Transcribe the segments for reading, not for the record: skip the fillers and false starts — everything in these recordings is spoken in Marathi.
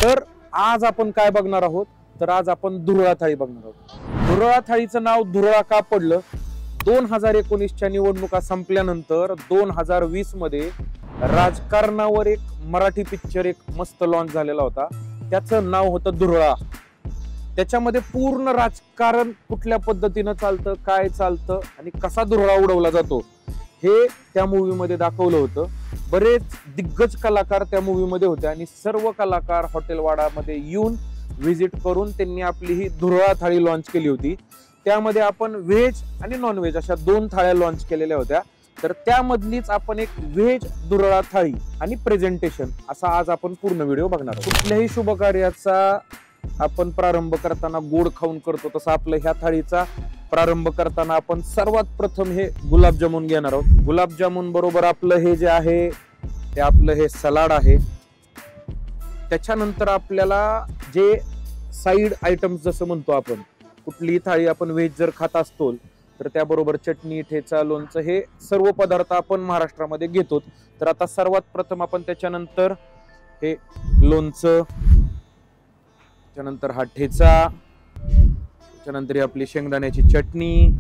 तर आज आपण काय बघणार आहोत, तर आज आपण धुरळा थाळी बघणार आहोत। धुरळा थाळीचं नाव धुरळा का पडलं? 2019च्या निवडणुका संपल्यानंतर 2020 मध्ये राजकारणावर एक मराठी पिक्चर एक मस्त लॉन्च झालेला होता, त्याचं नाव होतं धुरळा। त्याच्यामध्ये पूर्ण राजकारण कुठल्या पद्धतीनं चालतं, काय चालतं आणि कसा धुरळा उडवला जातो हे त्या मूवी मध्ये दाखवलं होतं। बरेच दिग्गज कलाकार त्या मूवी मध्ये होते आणि सर्व कलाकार हॉटेल वाडामध्ये येऊन व्हिजिट करून त्यांनी आपली ही धुरळा थाळी लॉन्च केली होती। त्यामध्ये आपण व्हेज आणि नॉन व्हेज अशा 2 थाळ्या लॉन्च केलेल्या होत्या। तर त्यामधलीच आपण एक व्हेज धुरळा थाळी आणि प्रेझेंटेशन असा आज आपण पूर्ण व्हिडिओ बघणार आहोत। कुठल्याही शुभ कार्याचा आपण प्रारंभ करताना गोड खाऊन करतो, तसं आपल्या ह्या थाळीचा प्रारंभ करताना आपण सर्वात प्रथम हे गुलाबजामुन घेणार आहोत। गुलाबजामुन बरोबर आपलं हे जे आहे ते आपलं हे सलाड आहे। त्याच्यानंतर आपल्याला जे साइड आयटम्स जसं म्हणतो आपण, कुठलीही थाळी आपण व्हेज जर खात असतो तर त्याबरोबर चटणी, ठेचा, लोणचं हे सर्व पदार्थ आपण महाराष्ट्रामध्ये घेतो। तर आता सर्वात प्रथम आपण त्याच्यानंतर हे लोणचं, त्याच्यानंतर हा ठेचा, त्याच्यानंतर ही आपली शेंगदाण्याची चटणी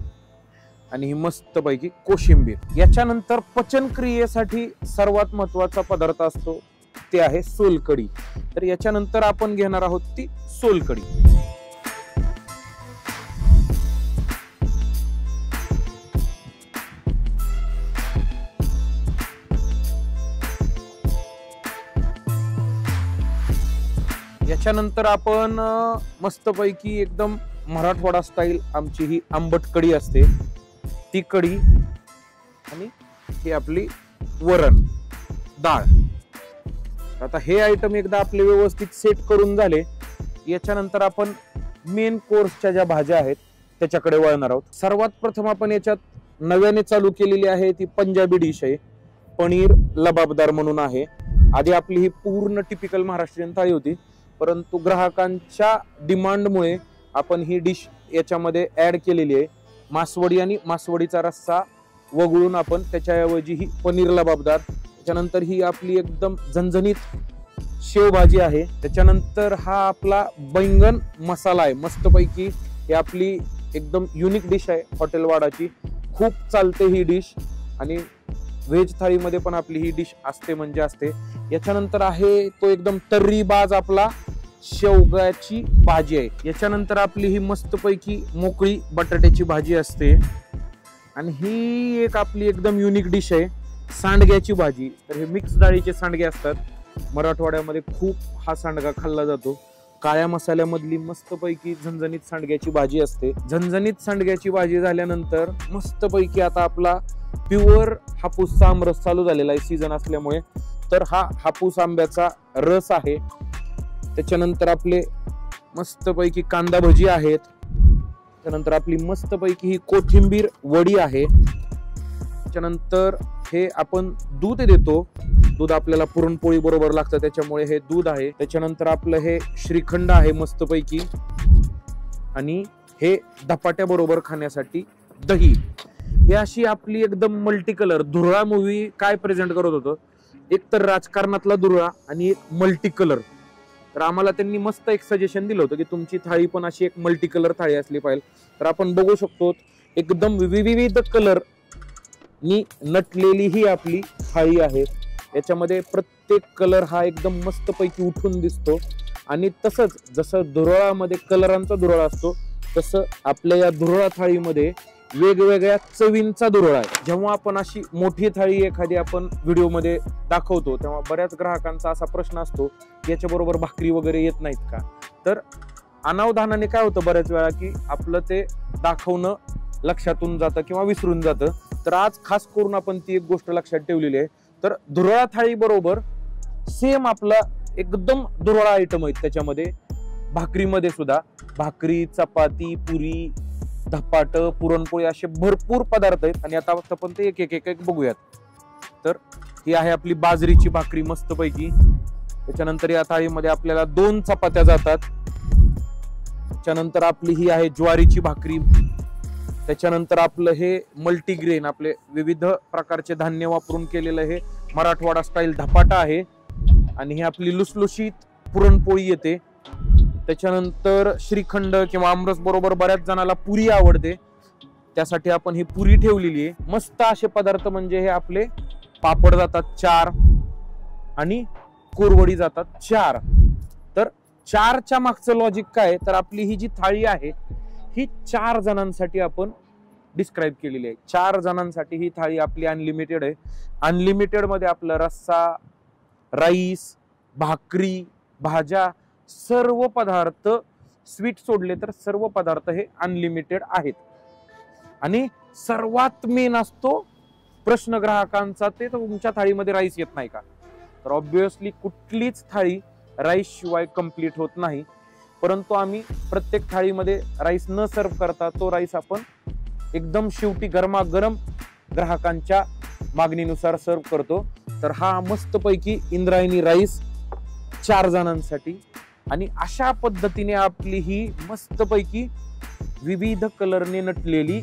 आणि ही मस्त पैकी कोशिंबीर। याच्यानंतर पचन क्रियेसाठी सर्वात महत्वाचा पदार्थ असतो ते आहे सोलकढी। तर याच्यानंतर आपण घेणार आहोत ती सोलकढी। याच्यानंतर आपण मस्तपैकी एकदम मराठवाडा स्टाईल आमची ही आंबट कढी असते, ती कढी आणि ही आपली वरण डाळ। आता हे आयटम एकदा आपले व्यवस्थित सेट करून झाले, याच्यानंतर आपण मेन कोर्सच्या ज्या भाज्या आहेत त्याच्याकडे वळणार आहोत। सर्वात प्रथम आपण याच्यात नव्याने चालू केलेली आहे ती पंजाबी डिश आहे, पनीर लबाबदार म्हणून आहे। आधी आपली ही पूर्ण टिपिकल महाराष्ट्रीयन थाळी होती, परंतु ग्राहकांच्या डिमांडमुळे आपण ही डिश याच्यामध्ये ऍड केलेली आहे। मासवडी आणि मासवडीचा रस्सा वगळून आपण त्याच्याऐवजी ही पनीर लबाबदार, त्याच्यानंतर ही आपली एकदम झणझणीत शेवभाजी आहे, त्याच्यानंतर हा आपला बैंगन मसाला आहे मस्तपैकी। ही आपली एकदम युनिक डिश आहे हॉटेल वाडाची, खूप चालते ही डिश आणि व्हेज थाळीमध्ये पण आपली ही डिश असते म्हणजे असते। याच्यानंतर आहे तो एकदम तर्रीबाज आपला शेवगाची भाजी आहे। याच्यानंतर आपली ही मस्तपैकी मोकळी बटाट्याची भाजी असते आणि ही एक आपली एकदम युनिक डिश आहे सांडग्याची भाजी। तर हे मिक्स डाळीचे सांडगे असतात, मराठवाड्यामध्ये खूप हा सांडगा खाल्ला जातो। काळ्या मसाल्यामधली मस्तपैकी झणझणीत सांडग्याची भाजी असते। झणझणीत सांडग्याची भाजी झाल्यानंतर मस्तपैकी आता आपला प्युअर हापूसचा आमरस चालू झालेला आहे सीझन असल्यामुळे, तर हा हापूस आंब्याचा रस आहे। त्याच्यानंतर आपले मस्तपैकी कांदा भजी आहेत, त्यानंतर आपली मस्तपैकी ही कोथिंबीर वडी आहे। त्याच्यानंतर हे आपण दूध देतो, दूध आपल्याला पुरणपोळी बरोबर लागतं त्याच्यामुळे हे दूध आहे। त्याच्यानंतर आपलं हे श्रीखंड आहे मस्तपैकी आणि हे धपाट्या बरोबर खाण्यासाठी दही। ही अशी आपली एकदम मल्टी कलर धुरळा मूवी काय प्रेझेंट करत होतं, एक तर राजकारणातला धुरळा आणि एक मल्टी कलर। तर आम्हाला त्यांनी मस्त एक सजेशन दिलं होतं की तुमची थाळी पण अशी एक मल्टी कलर थाळी असली पाहिजे। तर आपण बघू शकतो एकदम विविध कलर नी नटलेली ही आपली थाळी आहे। याच्यामध्ये प्रत्येक कलर हा एकदम मस्तपैकी उठून दिसतो आणि तसंच जसं धुरळामध्ये कलरांचा धुरळा असतो तसं आपल्या या धुरळा थाळीमध्ये वेगवेगळ्या चवींचा धुरळा आहे। जेव्हा आपण अशी मोठी थाळी एखादी आपण व्हिडिओमध्ये दाखवतो तेव्हा बऱ्याच ग्राहकांचा असा प्रश्न असतो की याच्याबरोबर भाकरी वगैरे येत नाहीत का? तर अनावधानाने काय होतं बऱ्याच वेळा की आपलं ते दाखवणं लक्षातून जातं किंवा विसरून जातं। तर आज खास करून आपण ती एक गोष्ट लक्षात ठेवलेली आहे। तर धुरळा थाळी बरोबर सेम आपला एकदम धुरळा आयटम आहेत, त्याच्यामध्ये भाकरीमध्ये सुद्धा भाकरी, चपाती, पुरी, धपाट, पुरणपोळी असे भरपूर पदार्थ आहेत आणि आता आपण ते एक एक बघूयात। तर ही आहे आपली बाजरीची भाकरी मस्तपैकी, त्याच्यानंतर या थाळीमध्ये आपल्याला 2 चपात्या जातात। त्याच्यानंतर आपली ही आहे ज्वारीची भाकरी, त्याच्यानंतर आपलं हे मल्टीग्रेन आपले विविध प्रकारचे धान्य वापरून केलेलं हे मराठवाडा स्टाईल धपाटा आहे आणि ही आपली लुसलुशीत पुरणपोळी येते, त्याच्यानंतर श्रीखंड किंवा आमरस बरोबर बऱ्याच जणाला पुरी आवडते, त्यासाठी आपण ही पुरी ठेवलेली आहे। मस्त असे पदार्थ म्हणजे हे आपले पापड जातात 4 आणि कोरवडी जातात 4। तर 4च्या मागचं लॉजिक काय, तर आपली ही जी थाळी आहे ही 4 जणांसाठी आपण डिस्क्राइब केलेली आहे। 4 जणांसाठी ही थाळी आपली अनलिमिटेड आहे। अनलिमिटेड मध्ये आपला रस्सा, राईस, भाकरी, भाज्या, सर्व पदार्थ, स्वीट सोडले तर सर्व पदार्थ हे अनलिमिटेड आहेत। आणि सर्वात मेन असतो प्रश्न ग्राहकांचा, ते तुमच्या थाळीमध्ये राईस येत नाही का? तर ऑब्विसली कुठलीच थाळी राईस शिवाय कंप्लीट होत नाही, परंतु आम्ही प्रत्येक थाळीमध्ये राईस न सर्व करता तो राईस आपण एकदम शेवटी गरमागरम ग्राहकांच्या मागणीनुसार सर्व करतो। तर हा मस्तपैकी इंद्रायणी राईस 4 जणांसाठी, आणि अशा पद्धतीने आपली ही मस्तपैकी विविध कलरने नटलेली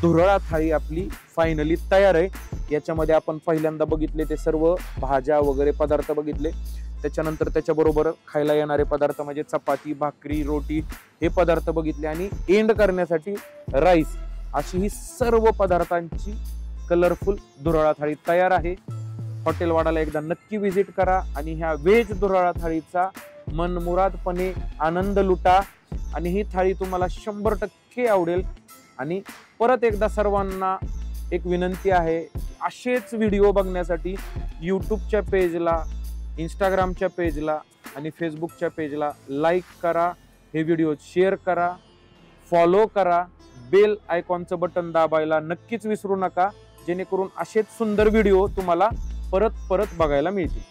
धुरळा थाळी आपली फायनली तयार आहे। याच्यामध्ये आपण पहिल्यांदा बघितले ते सर्व भाज्या वगैरे पदार्थ बघितले, त्याच्यानंतर त्याच्याबरोबर खायला येणारे पदार्थ म्हणजे चपाती, भाकरी, रोटी हे पदार्थ बघितले, आणि एंड करण्यासाठी राईस, अशी ही सर्व पदार्थांची कलरफुल धुरळा थाळी तयार आहे। हॉटेल वाडाला एकदा नक्की व्हिजिट करा आणि ह्या व्हेज धुरळा थाळीचा मनमुरादपणे आनंद लुटा, आणि ही थाळी तुम्हाला 100% आवडेल। आणि परत एकदा सर्वांना एक विनंती आहे, असेच व्हिडिओ बघण्यासाठी यूट्यूबच्या पेजला, इंस्टाग्रामच्या पेजला आणि फेसबुकच्या पेजला लाईक करा, हे व्हिडिओ शेअर करा, फॉलो करा, बेल आयकॉनचं बटन दाबायला नक्कीच विसरू नका, जेणेकरून असेच सुंदर व्हिडिओ तुम्हाला परत परत बघायला मिळतील।